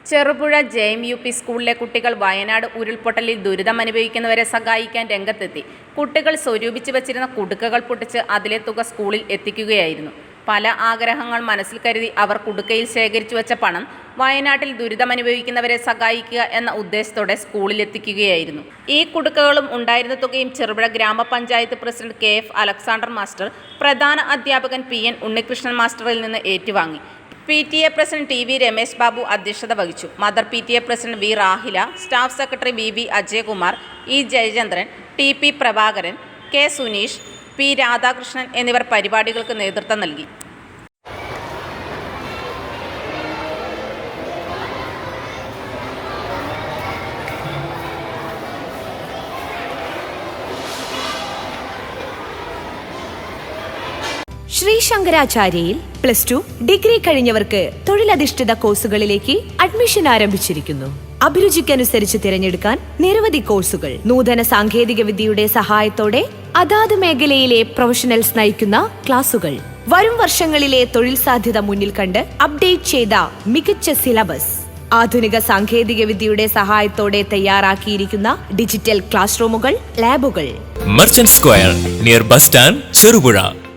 Cherupuzha JMUP സ്കൂളിലെ കുട്ടികൾ വയനാട് ഉരുൾപൊട്ടലിൽ ദുരിതമനുഭവിക്കുന്നവരെ സഹായിക്കാൻ രംഗത്തെത്തി. കുട്ടികൾ സ്വരൂപിച്ചു വച്ചിരുന്ന കുടുക്കകൾ പൊട്ടിച്ച് അതിലെ തുക സ്കൂളിൽ എത്തിക്കുകയായിരുന്നു. പല ആഗ്രഹങ്ങൾ മനസ്സിൽ കരുതി അവർ കുടുക്കയിൽ ശേഖരിച്ചു വച്ച പണം വയനാട്ടിൽ ദുരിതമനുഭവിക്കുന്നവരെ സഹായിക്കുക എന്ന ഉദ്ദേശത്തോടെ സ്കൂളിൽ എത്തിക്കുകയായിരുന്നു. ഈ കുടുക്കകളും ഉണ്ടായിരുന്ന തുകയും ചെറുപുഴ ഗ്രാമപഞ്ചായത്ത് പ്രസിഡന്റ് KF അലക്സാണ്ടർ മാസ്റ്റർ, പ്രധാന അധ്യാപകൻ PN ഉണ്ണികൃഷ്ണൻ മാസ്റ്ററിൽ നിന്ന് ഏറ്റുവാങ്ങി. PTA president TV Ramesh Babu അധ്യക്ഷത വഹിച്ചു. Mother PTA president V Rahila, staff secretary VB Ajayakumar, E Jayachandran, TP Prabhakaran, K Suneesh, P Radhakrishnan എന്നിവർ പരിപാടികൾക്ക് നേതൃത്വം നൽകി. ശ്രീ ശങ്കരാചാര്യയിൽ +2 ഡിഗ്രി കഴിഞ്ഞവർക്ക് തൊഴിലധിഷ്ഠിത കോഴ്സുകളിലേക്ക് അഡ്മിഷൻ ആരംഭിച്ചിരിക്കുന്നു. അഭിരുചിക്കനുസരിച്ച് തിരഞ്ഞെടുക്കാൻ നിരവധി കോഴ്സുകൾ. നൂതന സാങ്കേതിക വിദ്യയുടെ സഹായത്തോടെ അതാത് മേഖലയിലെ പ്രൊഫഷണൽസ് നയിക്കുന്ന ക്ലാസുകൾ. വരും വർഷങ്ങളിലെ തൊഴിൽ സാധ്യത മുന്നിൽ കണ്ട് അപ്ഡേറ്റ് ചെയ്ത മികച്ച സിലബസ്. ആധുനിക സാങ്കേതിക വിദ്യയുടെ സഹായത്തോടെ തയ്യാറാക്കിയിരിക്കുന്ന ഡിജിറ്റൽ ക്ലാസ് റൂമുകൾ, ലാബുകൾ. Merchant square near bus stand, Cherupuzha.